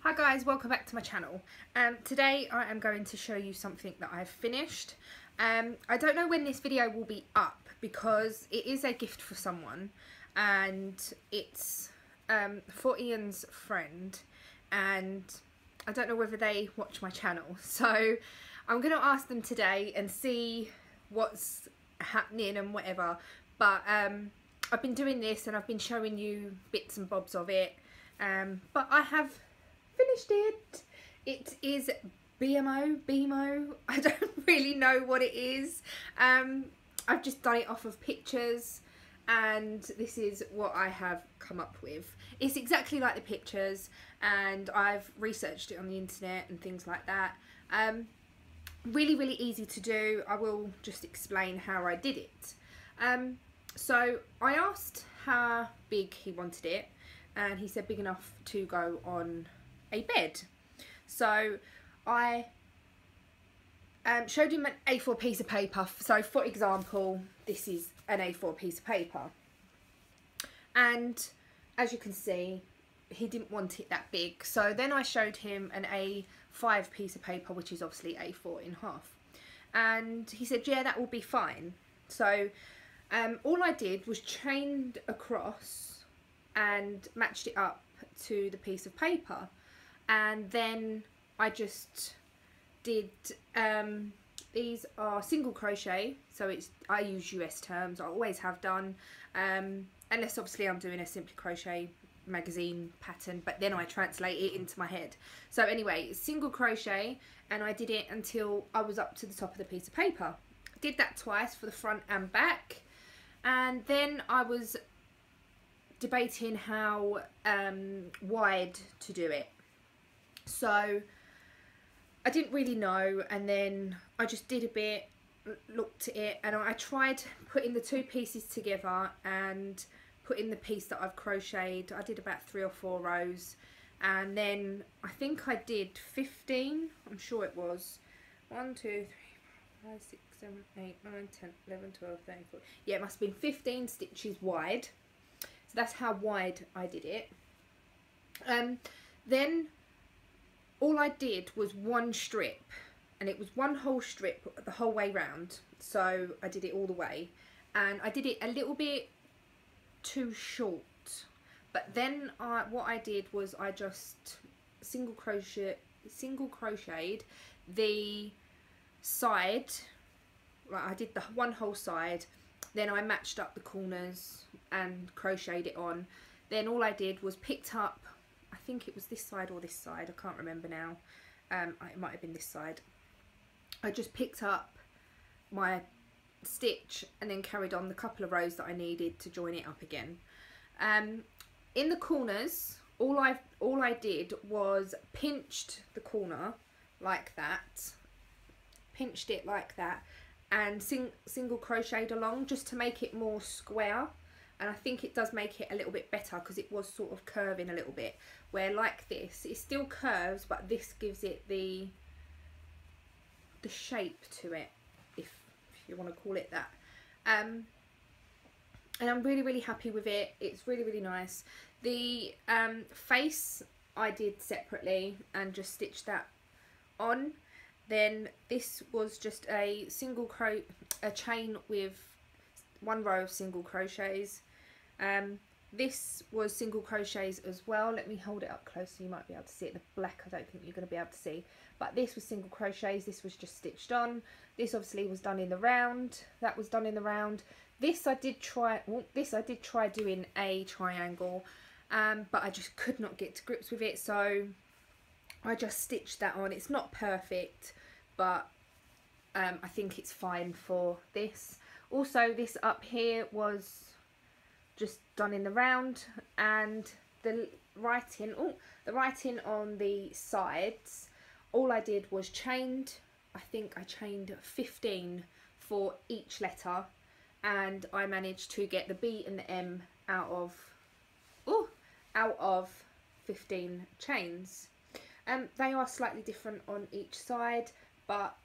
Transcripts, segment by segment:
Hi guys, welcome back to my channel. Today I am going to show you something that I've finished. I don't know when this video will be up because it is a gift for someone and it's for Ian's friend, and I don't know whether they watch my channel, so I'm going to ask them today and see what's happening and whatever. But I've been doing this and I've been showing you bits and bobs of it, but I have finished it. It is BMO. I don't really know what it is. I've just done it off of pictures and this is what I have come up with. It's exactly like the pictures and I've researched it on the internet and things like that. Really easy to do. I will just explain how I did it. So I asked how big he wanted it and he said big enough to go on a bed. So I showed him an A4 piece of paper. So for example, this is an A4 piece of paper, and as you can see he didn't want it that big, so then I showed him an A5 piece of paper, which is obviously A4 in half, and he said yeah, that will be fine. So all I did was chained across and matched it up to the piece of paper, and then I just did these are single crochet, so I use US terms, I always have done, unless obviously I'm doing a Simply Crochet magazine pattern, but then I translate it into my head. So anyway, single crochet, and I did it until I was up to the top of the piece of paper. Did that twice for the front and back, and then I was debating how wide to do it. So I didn't really know, and then I just did a bit, looked at it, and I tried putting the two pieces together and putting the piece that I've crocheted. I did about 3 or 4 rows, and then I think I did 15, I'm sure it was 1, 2, 3, 4, 5, 6, 7, 8, 9, 10, 11, 12, 13, 14. Yeah, it must have been 15 stitches wide. So that's how wide I did it. Then all I did was one strip, and it was one whole strip the whole way round. So I did it all the way, and I did it a little bit too short, but then what I did was I just single crocheted the side. Right, I did the one whole side, then I matched up the corners and crocheted it on. Then all I did was picked up, I think it was this side or this side, I can't remember now, it might have been this side. I just picked up my stitch and then carried on the couple of rows that I needed to join it up again. In the corners, all I did was pinched the corner like that, pinched it like that, and single crocheted along just to make it more square. And I think it does make it a little bit better because it was sort of curving a little bit, where like this it still curves, but this gives it the shape to it, if you want to call it that. And I'm really happy with it. It's really nice. The face I did separately and just stitched that on. Then this was just a chain with 1 row of single crochets. This was single crochets as well. Let me hold it up close so you might be able to see it. The black I don't think you're going to be able to see, but this was single crochets. This was just stitched on. This obviously was done in the round. That was done in the round. This I did try doing a triangle, but I just could not get to grips with it, so I just stitched that on. It's not perfect, but I think it's fine for this. Also, this up here was just done in the round, and the writing on the sides, all I did was chained. I think I chained 15 for each letter, and I managed to get the B and the M out of 15 chains. They are slightly different on each side, but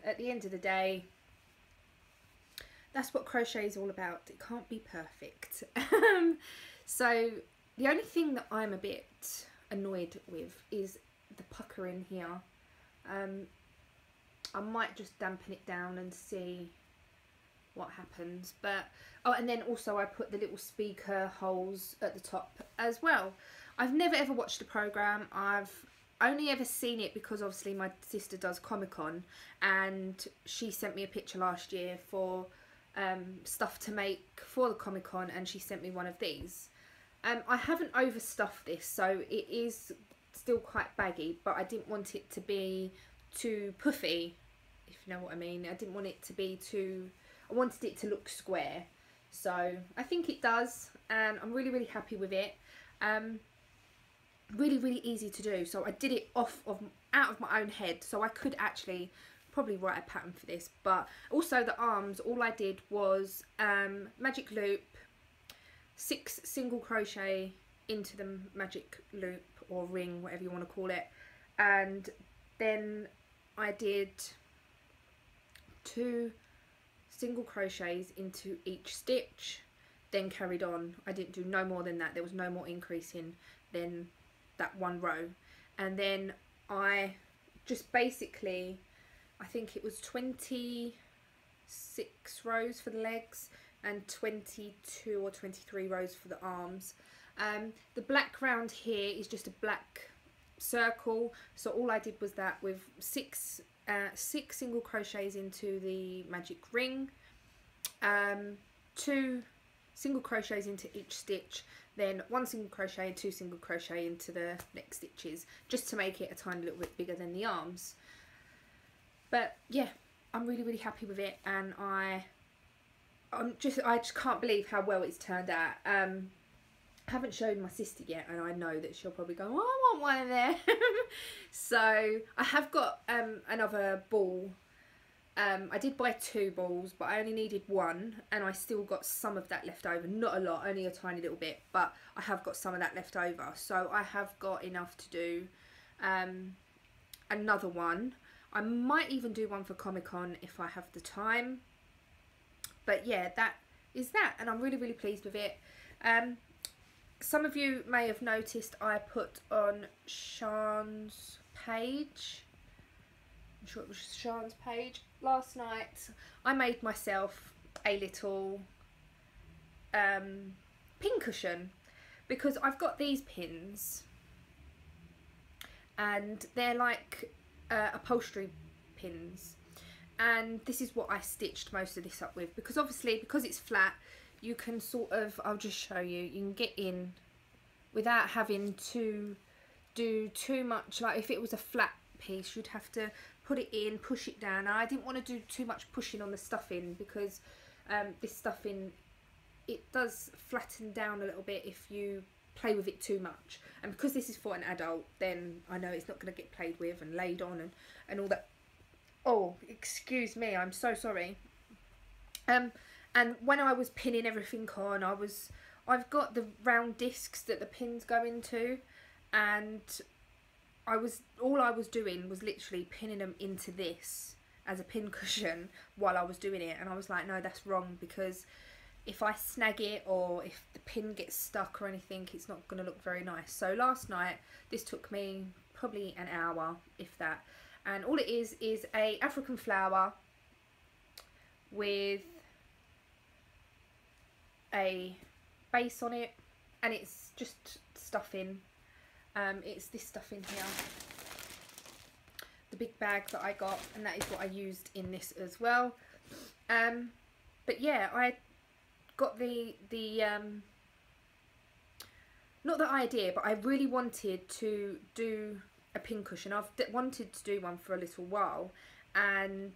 at the end of the day, that's what crochet is all about. It can't be perfect. So the only thing that I'm a bit annoyed with is the puckering here. I might just dampen it down and see what happens. But oh, and then also I put the little speaker holes at the top as well. I've never ever watched the program. I've only ever seen it because obviously my sister does Comic-Con, and she sent me a picture last year for stuff to make for the Comic-Con, and she sent me one of these. I haven't overstuffed this, so it is still quite baggy, but I didn't want it to be too puffy, if you know what I mean. I didn't want it to be too, I wanted it to look square. So I think it does, and I'm really, really happy with it. Really, really easy to do. So I did it out of my own head, so I could actually probably write a pattern for this. But also the arms, all I did was magic loop, 6 single crochet into the magic loop or ring, whatever you want to call it, and then I did 2 single crochets into each stitch, then carried on. I didn't do no more than that. There was no more increasing than that one row. And then I just basically, I think it was 26 rows for the legs and 22 or 23 rows for the arms. The black round here is just a black circle, so all I did was that with 6 single crochets into the magic ring, 2 single crochets into each stitch, then 1 single crochet and 2 single crochet into the next stitches, just to make it a tiny little bit bigger than the arms. But yeah, I'm really, really happy with it, and I just can't believe how well it's turned out. I haven't shown my sister yet, and I know that she'll probably go, oh, I want one of there. So I have got another ball. I did buy 2 balls, but I only needed 1, and I still got some of that left over. Not a lot, only a tiny little bit, but I have got some of that left over. So I have got enough to do another one. I might even do one for Comic-Con if I have the time. But yeah, that is that, and I'm really, really pleased with it. Some of you may have noticed I put on Sian's page, I'm sure it was Sian's page, last night I made myself a little pin cushion, because I've got these pins and they're like upholstery pins, and this is what I stitched most of this up with, because obviously because it's flat you can sort of, I'll just show you, you can get in without having to do too much. Like if it was a flat piece you'd have to put it in, push it down. I didn't want to do too much pushing on the stuffing, because this stuffing, it does flatten down a little bit if you play with it too much, and because this is for an adult, then I know it's not going to get played with and laid on and all that. Oh, excuse me, I'm so sorry. And when I was pinning everything on, I've got the round discs that the pins go into, and all I was doing was literally pinning them into this as a pin cushion while I was doing it, and I was like, no, that's wrong, because if I snag it or if the pin gets stuck or anything, it's not going to look very nice. So last night this took me probably an hour, if that, and all it is a African flower with a base on it, and it's just stuffing. It's this stuff in here, the big bag that I got, and that is what I used in this as well. But yeah, I got the not the idea, but I really wanted to do a pin cushion. I've wanted to do one for a little while, and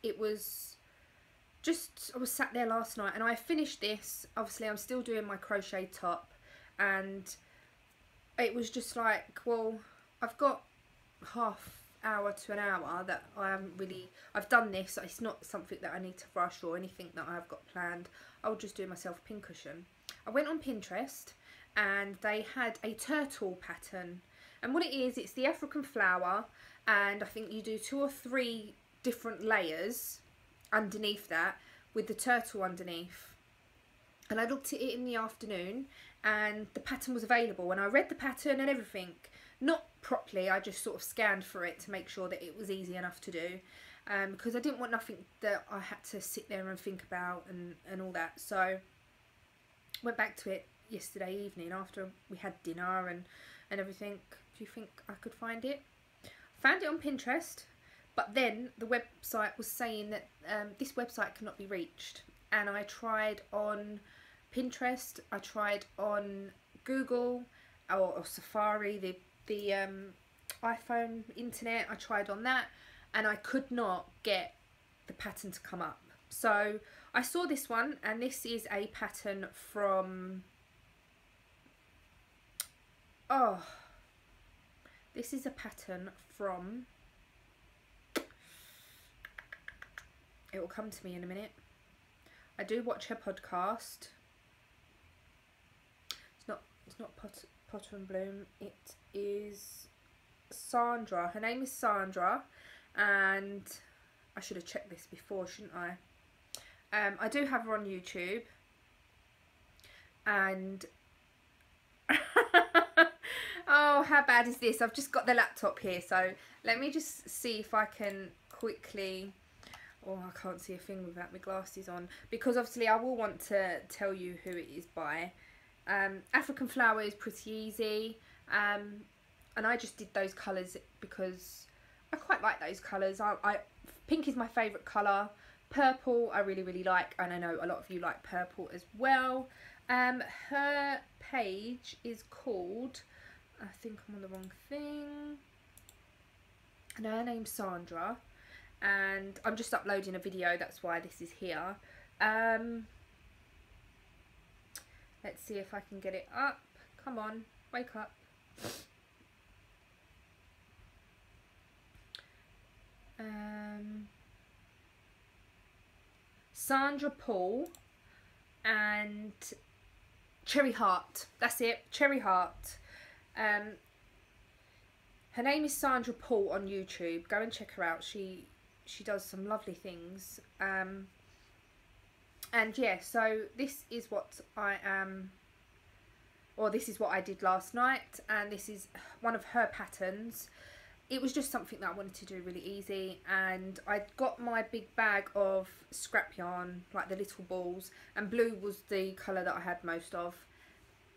it was just, I was sat there last night and I finished this. Obviously I'm still doing my crochet top, and it was just like, well, I've got half hour to an hour that I haven't really, I've done this, it's not something that I need to rush or anything that I've got planned. I'll just do myself a pin cushion. I went on Pinterest and they had a turtle pattern, and what it is, it's the African flower, and I think you do 2 or 3 different layers underneath that with the turtle underneath, and I looked at it in the afternoon and the pattern was available, and I read the pattern and everything, not properly, I just sort of scanned for it to make sure that it was easy enough to do, because I didn't want nothing that I had to sit there and think about and all that. So went back to it yesterday evening after we had dinner and everything. Do you think I could find it? Found it on Pinterest, but then the website was saying that this website cannot be reached, and I tried on Pinterest, I tried on Google or Safari, the iPhone internet, I tried on that, and I could not get the pattern to come up. So I saw this one, and this is a pattern from, this is a pattern from, it will come to me in a minute. I do watch her podcast. It's not Potter and Bloom. It is Sandra. Her name is Sandra, and I should have checked this before, shouldn't I? I do have her on YouTube, and oh, how bad is this? I've just got the laptop here, so let me just see if I can quickly. Oh, I can't see a thing without my glasses on, because obviously I will want to tell you who it is by. African Flower is pretty easy, and I just did those colours because I quite like those colours. Pink is my favourite colour. Purple I really like, and I know a lot of you like purple as well. Her page is called, I think I'm on the wrong thing, and her name's Sandra, and I'm just uploading a video, that's why this is here. Let's see if I can get it up. Come on, wake up. Sandra Paul and Cherry Heart. That's it, Cherry Heart. Her name is Sandra Paul on YouTube. Go and check her out. She does some lovely things. And yeah, so this is what I am, or this is what I did last night, and this is one of her patterns. It was just something that I wanted to do really easy, and I got my big bag of scrap yarn, like the little balls, and blue was the colour that I had most of,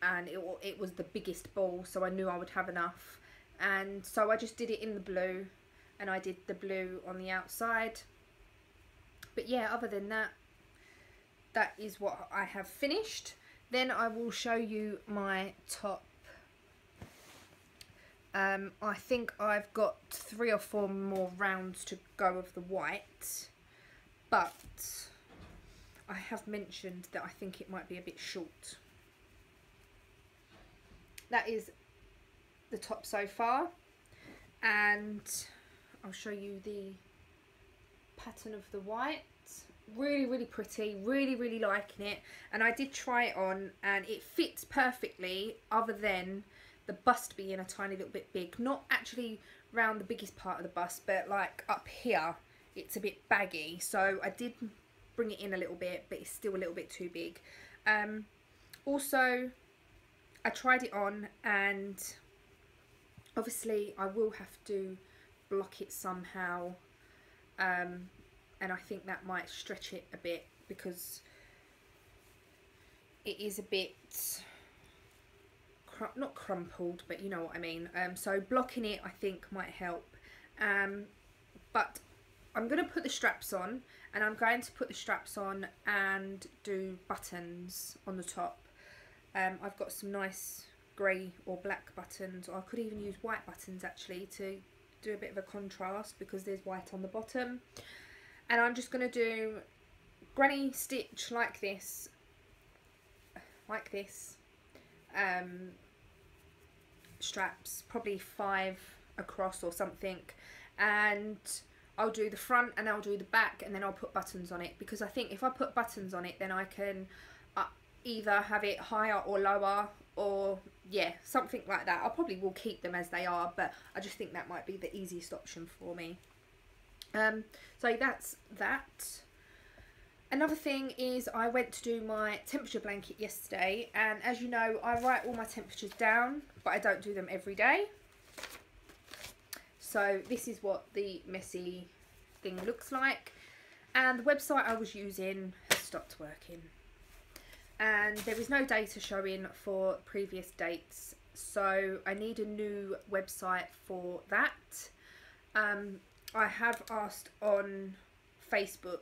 and it was the biggest ball, so I knew I would have enough, and so I just did it in the blue, and I did the blue on the outside. But yeah, other than that, that is what I have finished. Then I will show you my top. I think I've got 3 or 4 more rounds to go of the white, but I have mentioned that I think it might be a bit short. That is the top so far, and I'll show you the pattern of the white. Really pretty, really liking it, and I did try it on and it fits perfectly, other than the bust being a tiny little bit big. Not actually round the biggest part of the bust, but like up here it's a bit baggy, so I did bring it in a little bit, but it's still a little bit too big. Also I tried it on, and obviously I will have to block it somehow, and I think that might stretch it a bit because it is a bit not crumpled, but you know what I mean. So blocking it I think might help, but I'm going to put the straps on, and I'm going to put the straps on and do buttons on the top. I've got some nice grey or black buttons, or I could even use white buttons actually to do a bit of a contrast because there's white on the bottom. And I'm just going to do granny stitch like this, straps, probably 5 across or something, and I'll do the front and I'll do the back, and then I'll put buttons on it, because I think if I put buttons on it then I can either have it higher or lower, or yeah, something like that. I probably will keep them as they are, but I just think that might be the easiest option for me. So that's that. Another thing is I went to do my temperature blanket yesterday, and as you know, I write all my temperatures down, but I don't do them every day. So this is what the messy thing looks like, and the website I was using has stopped working, and there is no data showing for previous dates, so I need a new website for that. I have asked on Facebook,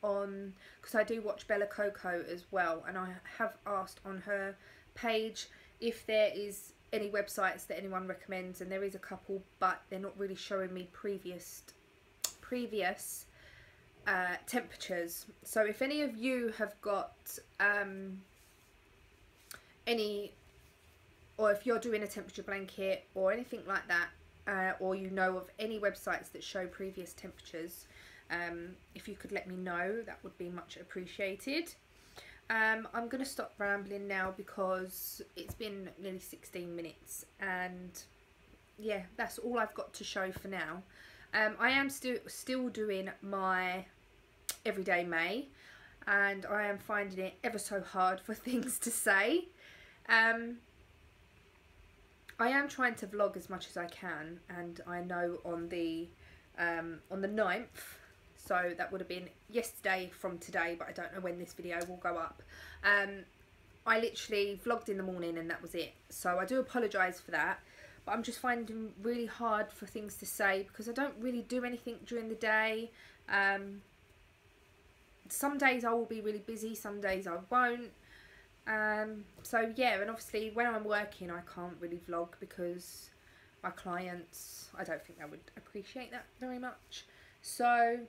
because I do watch Bella Coco as well, and I have asked on her page if there is any websites that anyone recommends, and there is a couple, but they're not really showing me previous temperatures. So if any of you have got any, or if you're doing a temperature blanket or anything like that, or you know of any websites that show previous temperatures, if you could let me know, that would be much appreciated. I'm going to stop rambling now because it's been nearly 16 minutes, and yeah, that's all I've got to show for now. I am still doing my Everyday May, and I am finding it ever so hard for things to say. I am trying to vlog as much as I can, and I know on the 9th, so that would have been yesterday from today, but I don't know when this video will go up. I literally vlogged in the morning and that was it. So I do apologise for that, but I'm just finding it really hard for things to say because I don't really do anything during the day. Some days I will be really busy, some days I won't. So yeah, and obviously when I'm working I can't really vlog because my clients, I don't think they would appreciate that very much. So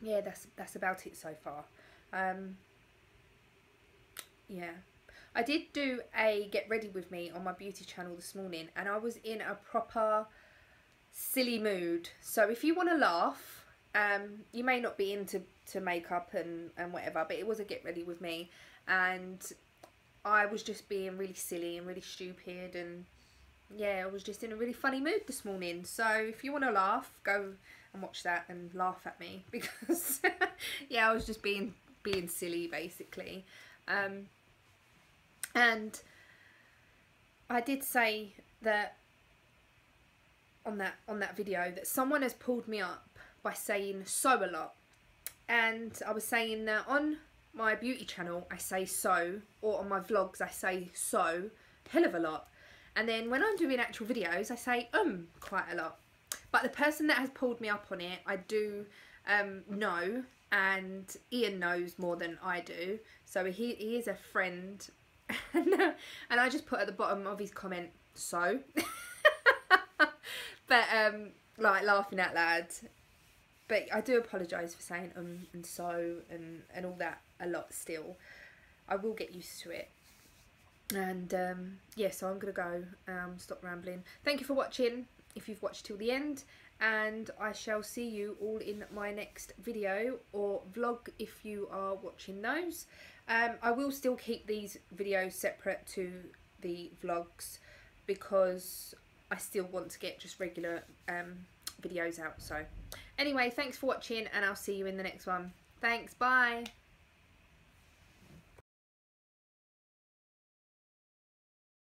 yeah, that's about it so far. Yeah, I did do a get ready with me on my beauty channel this morning, and I was in a proper silly mood. So if you want to laugh, you may not be into makeup and whatever, but it was a get ready with me, and I was just being really silly and really stupid, and yeah, I was just in a really funny mood this morning. So if you want to laugh, go and watch that and laugh at me because yeah, I was just being silly basically. And I did say that on that video that someone has pulled me up by saying so a lot, and I was saying that on my beauty channel I say so, or on my vlogs I say so hell of a lot, and then when I'm doing actual videos I say quite a lot. But the person that has pulled me up on it, I do know, and Ian knows more than I do, so he is a friend. And I just put at the bottom of his comment so but like laughing out loud. But I do apologise for saying and so and all that a lot still. I will get used to it. And yeah, so I'm gonna go stop rambling. Thank you for watching if you've watched till the end, and I shall see you all in my next video or vlog if you are watching those. I will still keep these videos separate to the vlogs because I still want to get just regular videos out. So anyway, thanks for watching, and I'll see you in the next one. Thanks, bye.